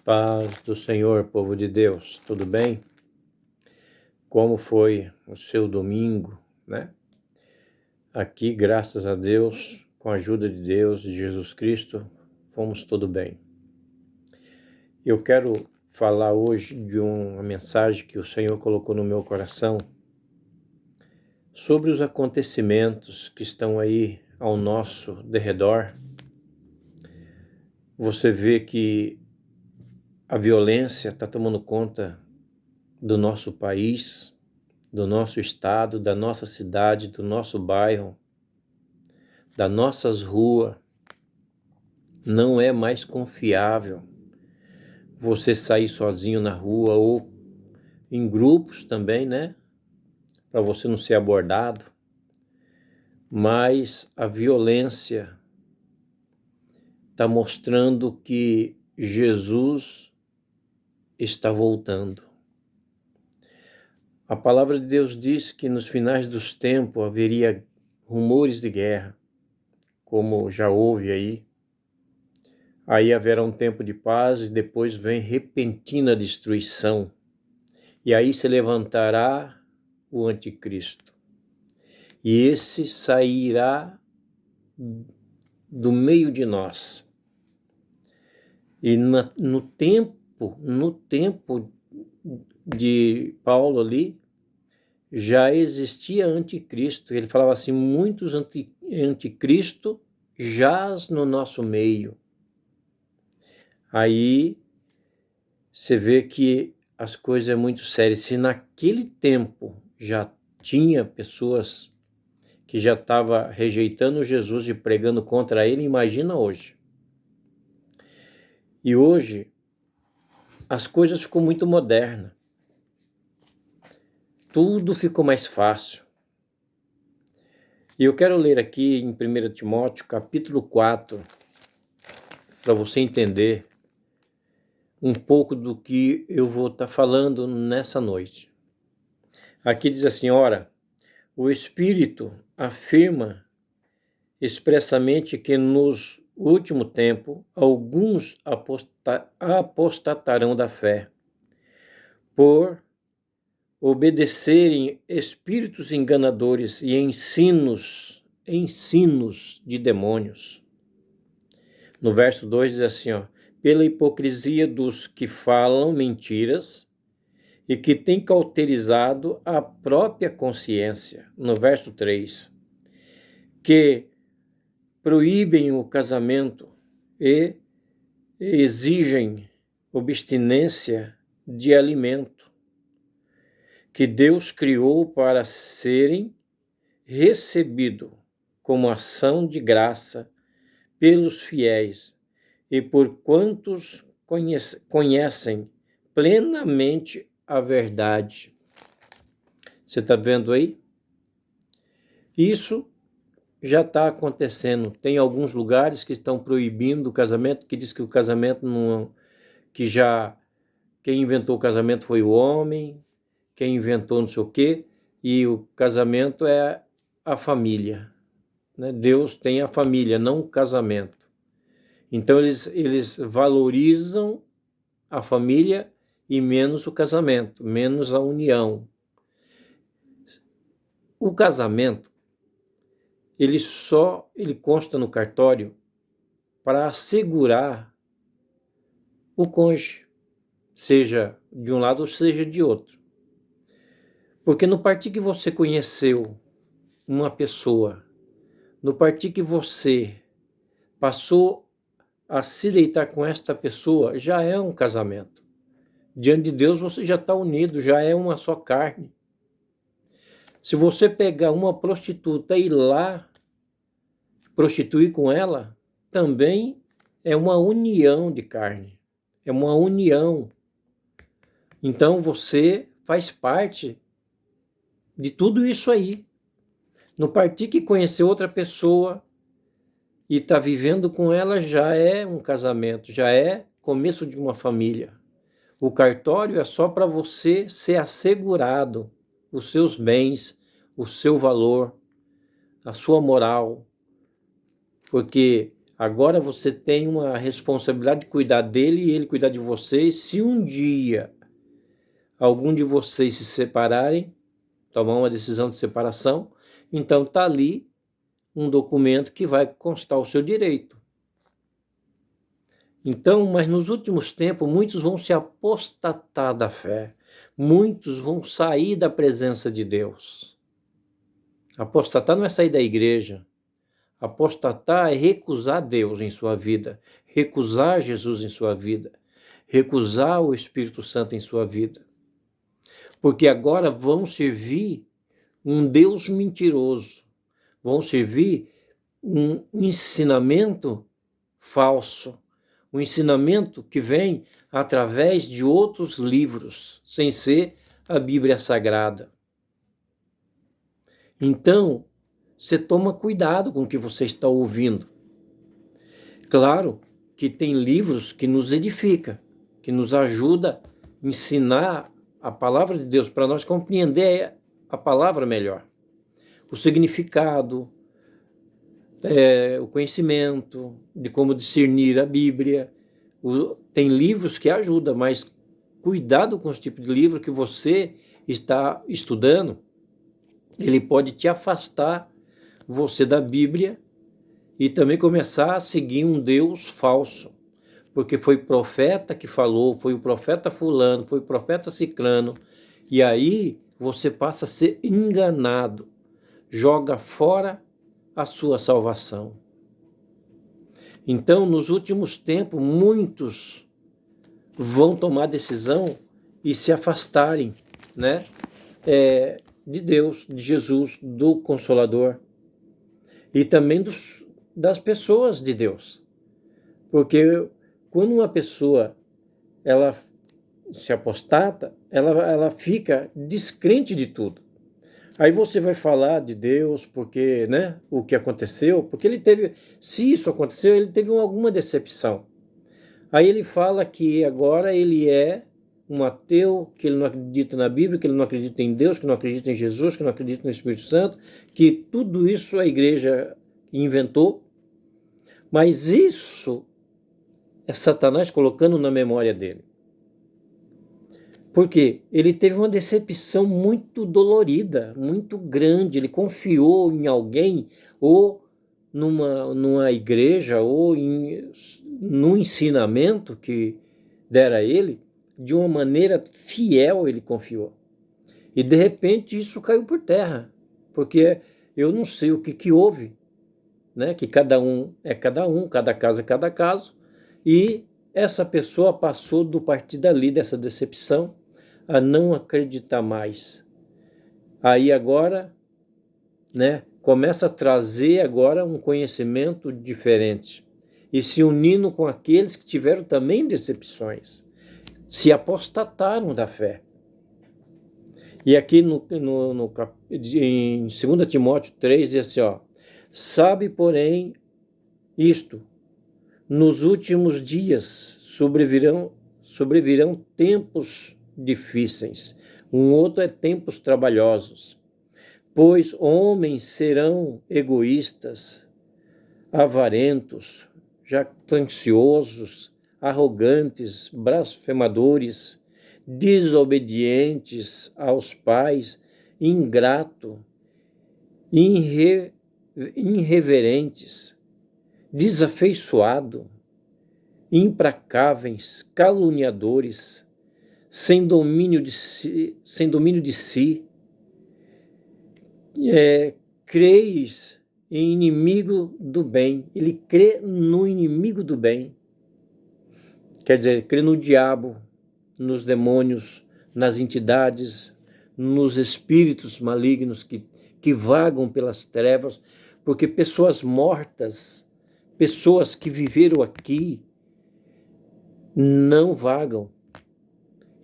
Paz do Senhor, povo de Deus, tudo bem? Como foi o seu domingo, né? Aqui, graças a Deus, com a ajuda de Deus, de Jesus Cristo, fomos tudo bem. Eu quero falar hoje de uma mensagem que o Senhor colocou no meu coração sobre os acontecimentos que estão aí ao nosso derredor. Você vê que a violência está tomando conta do nosso país, do nosso estado, da nossa cidade, do nosso bairro, das nossas ruas. Não é mais confiável você sair sozinho na rua ou em grupos também, né? Para você não ser abordado. Mas a violência está mostrando que Jesus está voltando. A palavra de Deus diz que nos finais dos tempos haveria rumores de guerra, como já houve aí. Aí haverá um tempo de paz e depois vem repentina destruição. E aí se levantará o anticristo. E esse sairá do meio de nós. E no tempo de Paulo ali, já existia anticristo. Ele falava assim, muitos anticristo jaz no nosso meio. Aí você vê que as coisas é muito sérias. Se naquele tempo já tinha pessoas que já estavam rejeitando Jesus e pregando contra ele, imagina hoje. E hoje as coisas ficou muito modernas. Tudo ficou mais fácil. E eu quero ler aqui em 1 Timóteo, capítulo 4, para você entender um pouco do que eu vou estar falando nessa noite. Aqui diz assim, ora, o Espírito afirma expressamente que nos último tempo alguns apostatarão da fé, por obedecerem espíritos enganadores e ensinos de demônios. No verso 2 diz assim, pela hipocrisia dos que falam mentiras e que têm cauterizado a própria consciência. No verso 3, que proíbem o casamento e exigem abstinência de alimento que Deus criou para serem recebido como ação de graça pelos fiéis e por quantos conhecem plenamente a verdade. Você está vendo aí? Isso já está acontecendo. Tem alguns lugares que estão proibindo o casamento, que diz que o casamento não, quem inventou o casamento foi o homem, quem inventou não sei o quê, e o casamento é a família, né? Deus tem a família, não o casamento. Então eles valorizam a família e menos o casamento, menos a união. O casamento, ele consta no cartório para assegurar o cônjuge, seja de um lado ou seja de outro. Porque no partir que você conheceu uma pessoa, no partir que você passou a se deitar com esta pessoa, já é um casamento. Diante de Deus você já está unido, já é uma só carne. Se você pegar uma prostituta e ir lá prostituir com ela, também é uma união de carne, é uma união. Então você faz parte de tudo isso aí. No partir que conhecer outra pessoa e está vivendo com ela, já é um casamento, já é começo de uma família. O cartório é só para você ser assegurado os seus bens, o seu valor, a sua moral. Porque Agora você tem uma responsabilidade de cuidar dele e ele cuidar de vocês. Se um dia algum de vocês se separarem, tomar uma decisão de separação, então está ali um documento que vai constar o seu direito. Então, mas nos últimos tempos, muitos vão se apostatar da fé. Muitos vão sair da presença de Deus. Apostatar não é sair da igreja. Apostatar é recusar Deus em sua vida, recusar Jesus em sua vida, recusar o Espírito Santo em sua vida. Porque agora vão servir um Deus mentiroso, vão servir um ensinamento falso, um ensinamento que vem através de outros livros, sem ser a Bíblia Sagrada. Então, você toma cuidado com o que você está ouvindo. Claro que tem livros que nos edificam, que nos ajuda a ensinar a palavra de Deus para nós compreender a palavra melhor. O significado, o conhecimento de como discernir a Bíblia. Tem livros que ajudam, mas cuidado com os tipos de livro que você está estudando. Ele pode te afastar você da Bíblia e também começar a seguir um Deus falso, porque foi profeta que falou, foi o profeta fulano, foi o profeta ciclano, e aí você passa a ser enganado, joga fora a sua salvação. Então, nos últimos tempos, muitos vão tomar decisão e se afastarem, né, de Deus, de Jesus, do Consolador, e também das pessoas de Deus. Porque quando uma pessoa ela se apostata, ela fica descrente de tudo. Aí você vai falar de Deus porque, né, o que aconteceu, porque ele teve, se isso aconteceu, ele teve alguma decepção. Aí ele fala que agora ele é um ateu, que ele não acredita na Bíblia, que ele não acredita em Deus, que não acredita em Jesus, que não acredita no Espírito Santo, que tudo isso a igreja inventou. Mas isso é Satanás colocando na memória dele. Porque ele teve uma decepção muito dolorida, muito grande. Ele confiou em alguém, ou numa igreja, ou num ensinamento que dera a ele, de uma maneira fiel ele confiou. E de repente isso caiu por terra, porque eu não sei o que houve, né? Que cada um é cada um, cada caso é cada caso, e essa pessoa passou do partir dali, dessa decepção, a não acreditar mais. Aí agora, né, começa a trazer agora um conhecimento diferente e se unindo com aqueles que tiveram também decepções, se apostataram da fé. E aqui em 2 Timóteo 3 diz assim, sabe, porém, isto, nos últimos dias sobrevirão tempos difíceis. Um outro é tempos trabalhosos, pois homens serão egoístas, avarentos, jactanciosos, arrogantes, blasfemadores, desobedientes aos pais, ingrato, irreverentes, desafeiçoado, implacáveis, caluniadores, sem domínio de si, creis em inimigo do bem. Ele crê no inimigo do bem. Quer dizer, crê no diabo, nos demônios, nas entidades, nos espíritos malignos que vagam pelas trevas, porque pessoas mortas, pessoas que viveram aqui, não vagam.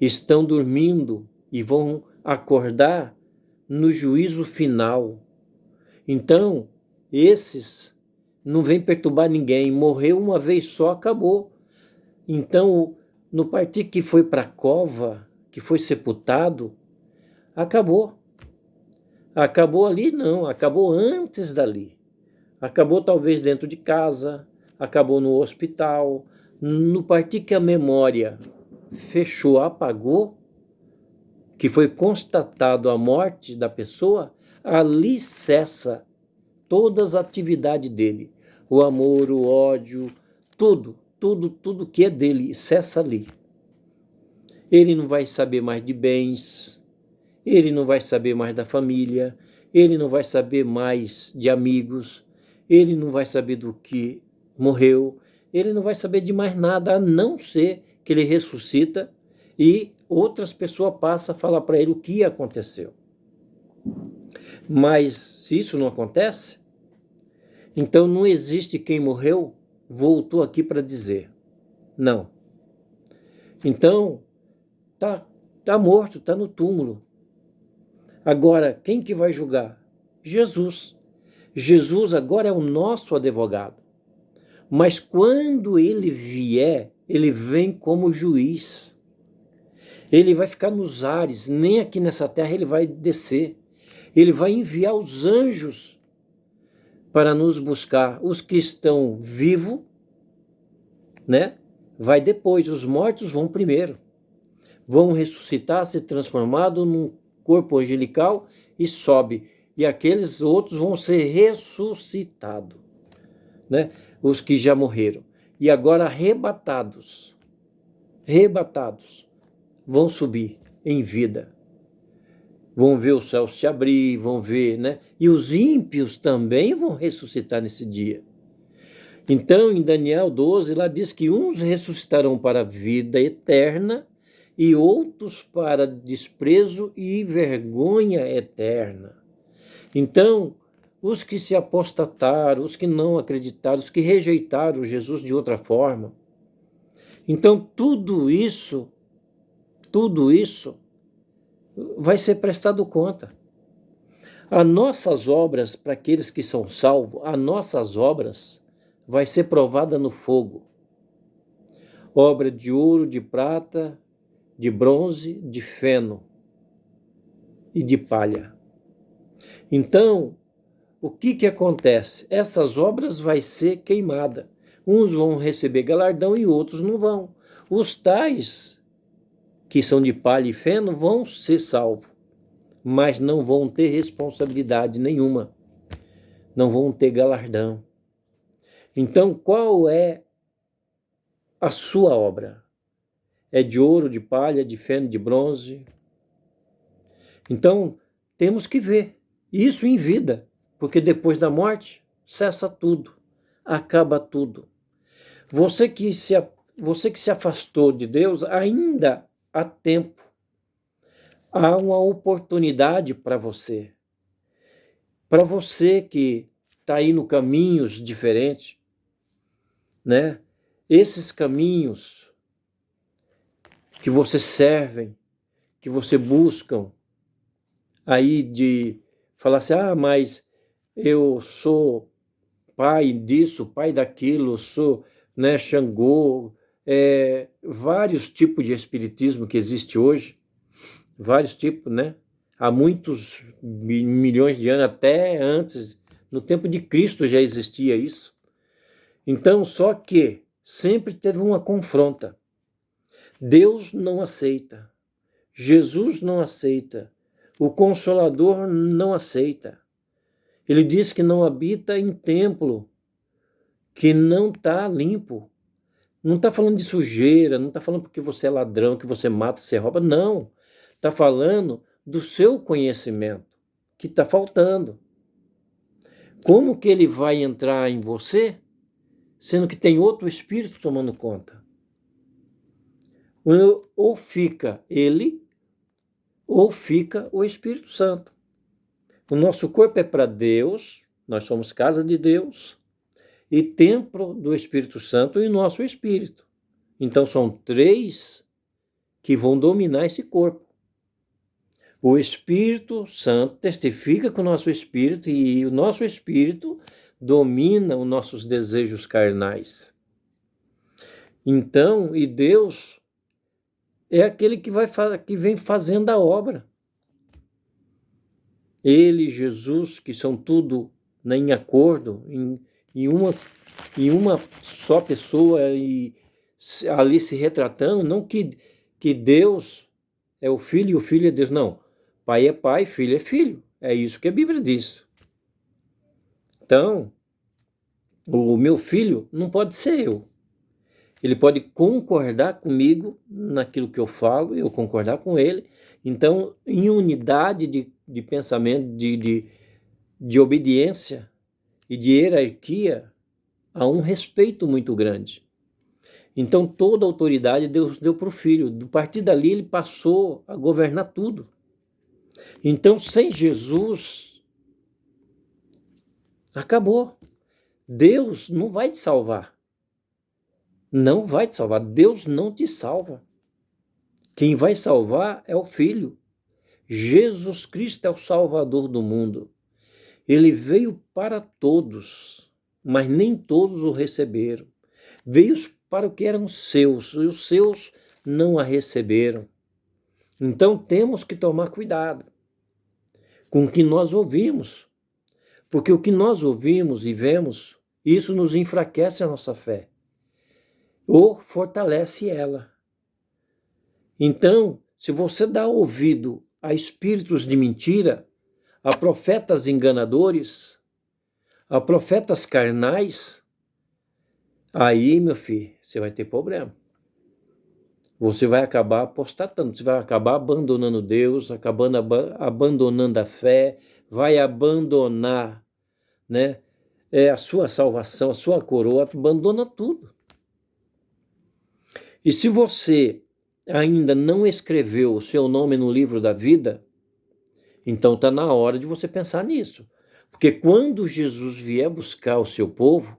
Estão dormindo e vão acordar no juízo final. Então, esses não vêm perturbar ninguém. Morreu uma vez só, acabou. Então, no partir que foi para a cova, que foi sepultado, acabou. Acabou ali? Não, acabou antes dali. Acabou talvez dentro de casa, acabou no hospital. No partir que a memória fechou, apagou, que foi constatado a morte da pessoa, ali cessa todas as atividades dele. O amor, o ódio, tudo que é dele cessa ali. Ele não vai saber mais de bens, ele não vai saber mais da família, ele não vai saber mais de amigos, ele não vai saber do que morreu, ele não vai saber de mais nada, a não ser que ele ressuscita e outras pessoas passam a falar para ele o que aconteceu. Mas se isso não acontece, então não existe quem morreu, voltou aqui para dizer. Não. Então, tá morto, tá no túmulo. Agora, quem que vai julgar? Jesus. Jesus agora é o nosso advogado. Mas quando ele vier, ele vem como juiz. Ele vai ficar nos ares, nem aqui nessa terra ele vai descer. Ele vai enviar os anjos para nos buscar. Os que estão vivos, né? Vai depois, os mortos vão primeiro. Vão ressuscitar, ser transformados num corpo angelical e sobe. E aqueles outros vão ser ressuscitados, né? Os que já morreram. E agora arrebatados, vão subir em vida. Vão ver o céu se abrir, vão ver, né? E os ímpios também vão ressuscitar nesse dia. Então, em Daniel 12, lá diz que uns ressuscitarão para a vida eterna e outros para desprezo e vergonha eterna. Então, os que se apostataram, os que não acreditaram, os que rejeitaram Jesus de outra forma. Então, tudo isso vai ser prestado conta. As nossas obras, para aqueles que são salvos, as nossas obras vai ser provada no fogo. Obra de ouro, de prata, de bronze, de feno e de palha. Então, o que acontece? Essas obras vai ser queimada. Uns vão receber galardão e outros não vão. Os tais que são de palha e feno vão ser salvos, mas não vão ter responsabilidade nenhuma. Não vão ter galardão. Então, qual é a sua obra? É de ouro, de palha, de feno, de bronze? Então, temos que ver isso em vida, porque depois da morte, cessa tudo, acaba tudo. Você que se afastou de Deus, ainda há tempo. Há uma oportunidade para você. Para você que está aí no caminhos diferentes, né? Esses caminhos que você servem, que você buscam, aí de falar assim, mas eu sou pai disso, pai daquilo, sou, né, Xangô, vários tipos de espiritismo que existe hoje, vários tipos, né? Há muitos milhões de anos, até antes, no tempo de Cristo já existia isso. Então, só que sempre teve uma confronta. Deus não aceita, Jesus não aceita, o Consolador não aceita. Ele diz que não habita em templo, que não está limpo. Não está falando de sujeira, não está falando porque você é ladrão, que você mata, você rouba, não. Está falando do seu conhecimento, que está faltando. Como que ele vai entrar em você, sendo que tem outro espírito tomando conta? Ou fica ele, ou fica o Espírito Santo. O nosso corpo é para Deus, nós somos casa de Deus, e templo do Espírito Santo e nosso espírito. Então são três que vão dominar esse corpo. O Espírito Santo testifica com o nosso espírito e o nosso espírito domina os nossos desejos carnais. Então, e Deus é aquele que vem fazendo a obra. Ele, Jesus, que são tudo em acordo, em uma em uma só pessoa e ali se retratando, não que Deus é o Filho e o Filho é Deus, não. Pai é pai, filho é filho. É isso que a Bíblia diz. Então, o meu filho não pode ser eu. Ele pode concordar comigo naquilo que eu falo, eu concordar com ele. Então, em unidade de pensamento, de obediência e de hierarquia, há um respeito muito grande. Então, toda a autoridade Deus deu para o Filho. A partir dali, ele passou a governar tudo. Então, sem Jesus, acabou. Deus não vai te salvar. Não vai te salvar. Deus não te salva. Quem vai salvar é o Filho. Jesus Cristo é o Salvador do mundo. Ele veio para todos, mas nem todos o receberam. Veio para o que eram seus, e os seus não a receberam. Então temos que tomar cuidado com o que nós ouvimos, porque o que nós ouvimos e vemos, isso nos enfraquece a nossa fé, ou fortalece ela. Então, se você dá ouvido a espíritos de mentira, a profetas enganadores, a profetas carnais, aí, meu filho, você vai ter problema. Você vai acabar apostatando, você vai acabar abandonando Deus, abandonando a fé, vai abandonar, né, a sua salvação, a sua coroa, abandona tudo. E se você ainda não escreveu o seu nome no livro da vida, então está na hora de você pensar nisso. Porque quando Jesus vier buscar o seu povo,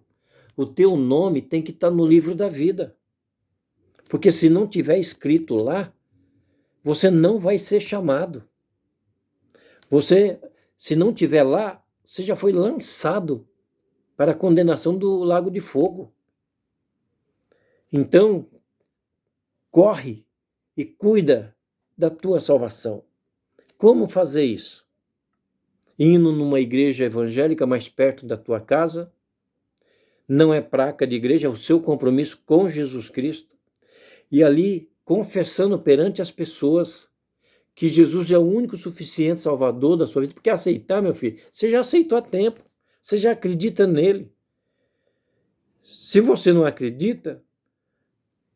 o teu nome tem que estar no livro da vida. Porque se não tiver escrito lá, você não vai ser chamado. Você, se não tiver lá, você já foi lançado para a condenação do lago de fogo. Então, corre e cuida da tua salvação. Como fazer isso? Indo numa igreja evangélica mais perto da tua casa. Não é placa de igreja, é o seu compromisso com Jesus Cristo. E ali, confessando perante as pessoas que Jesus é o único suficiente salvador da sua vida. Porque aceitar, meu filho, você já aceitou há tempo. Você já acredita nele. Se você não acredita,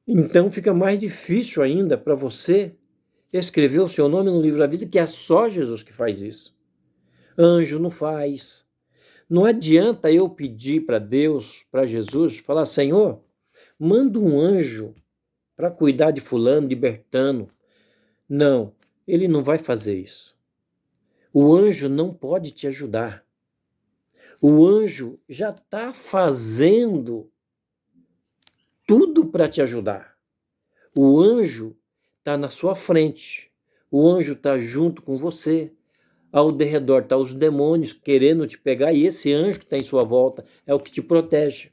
então fica mais difícil ainda para você escrever o seu nome no livro da vida, que é só Jesus que faz isso. Anjo não faz. Não adianta eu pedir para Deus, para Jesus, falar: Senhor, manda um anjo para cuidar de fulano, de Bertano. Não, ele não vai fazer isso. O anjo não pode te ajudar. O anjo já está fazendo tudo para te ajudar. O anjo está na sua frente. O anjo está junto com você. Ao derredor estão os demônios querendo te pegar, e esse anjo que está em sua volta é o que te protege.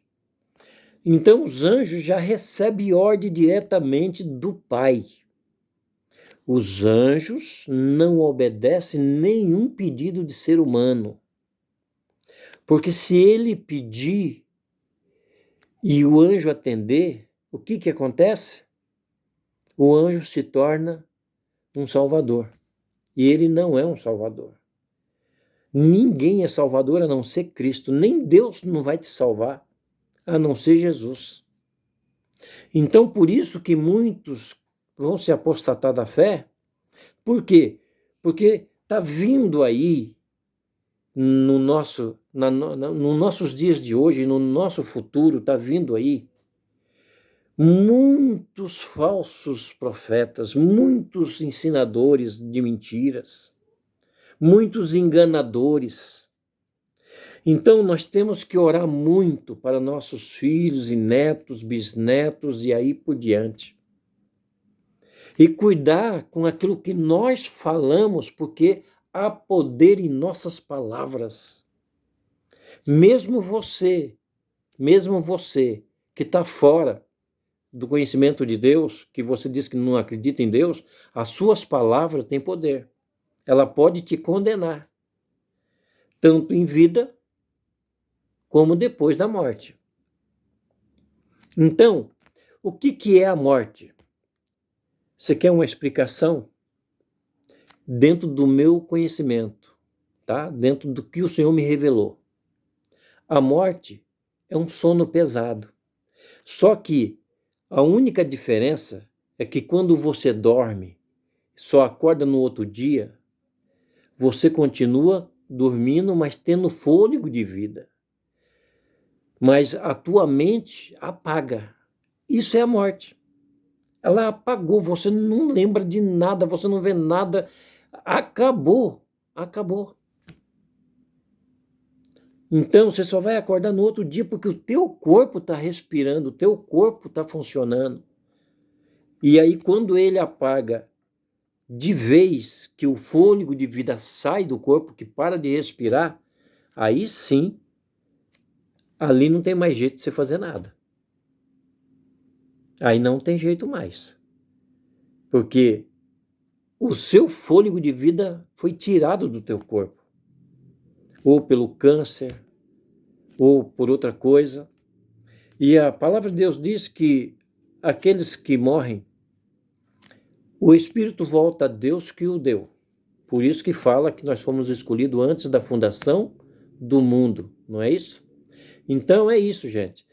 Então os anjos já recebem ordem diretamente do Pai. Os anjos não obedecem nenhum pedido de ser humano. Porque se ele pedir e o anjo atender, o que acontece? O anjo se torna um salvador. E ele não é um salvador. Ninguém é salvador a não ser Cristo. Nem Deus não vai te salvar a não ser Jesus. Então, por isso que muitos vão se apostatar da fé. Por quê? Porque está vindo aí, nos nossos dias de hoje, no nosso futuro, está vindo aí muitos falsos profetas, muitos ensinadores de mentiras, muitos enganadores. Então nós temos que orar muito para nossos filhos e netos, bisnetos e aí por diante. E cuidar com aquilo que nós falamos, porque há poder em nossas palavras. Mesmo você que está fora do conhecimento de Deus, que você diz que não acredita em Deus, as suas palavras têm poder. Ela pode te condenar, tanto em vida como depois da morte. Então, o que é a morte? Você quer uma explicação? Dentro do meu conhecimento, tá? Dentro do que o Senhor me revelou. A morte é um sono pesado. Só que a única diferença é que quando você dorme, só acorda no outro dia, você continua dormindo, mas tendo fôlego de vida. Mas a tua mente apaga. Isso é a morte. Ela apagou, você não lembra de nada, você não vê nada. Acabou, acabou. Então você só vai acordar no outro dia porque o teu corpo está respirando, o teu corpo está funcionando. E aí quando ele apaga de vez, que o fôlego de vida sai do corpo, que para de respirar, aí sim, ali não tem mais jeito de você fazer nada. Aí não tem jeito mais. Porque o seu fôlego de vida foi tirado do teu corpo. Ou pelo câncer, ou por outra coisa. E a palavra de Deus diz que aqueles que morrem, o Espírito volta a Deus que o deu. Por isso que fala que nós fomos escolhidos antes da fundação do mundo, não é isso? Então é isso, gente.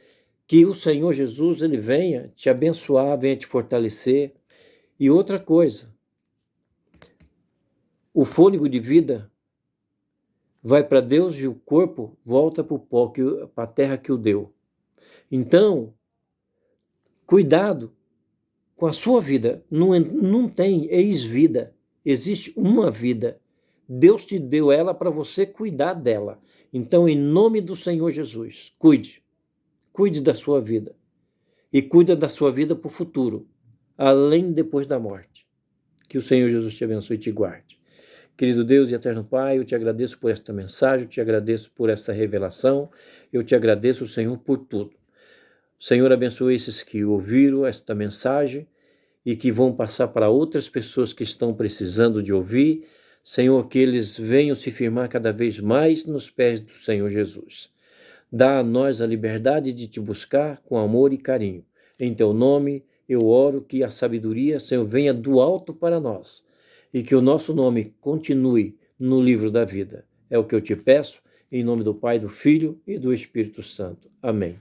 Que o Senhor Jesus, ele venha te abençoar, venha te fortalecer. E outra coisa, o fôlego de vida vai para Deus e o corpo volta para o pó, para a terra que o deu. Então, cuidado com a sua vida. Não tem ex-vida, existe uma vida. Deus te deu ela para você cuidar dela. Então, em nome do Senhor Jesus, cuide da sua vida. E cuida da sua vida para o futuro, além depois da morte. Que o Senhor Jesus te abençoe e te guarde. Querido Deus e eterno Pai, eu te agradeço por esta mensagem, eu te agradeço por essa revelação, eu te agradeço, Senhor, por tudo. Senhor, abençoe esses que ouviram esta mensagem e que vão passar para outras pessoas que estão precisando de ouvir. Senhor, que eles venham se firmar cada vez mais nos pés do Senhor Jesus. Dá a nós a liberdade de te buscar com amor e carinho. Em teu nome, eu oro que a sabedoria, Senhor, venha do alto para nós e que o nosso nome continue no livro da vida. É o que eu te peço, em nome do Pai, do Filho e do Espírito Santo. Amém.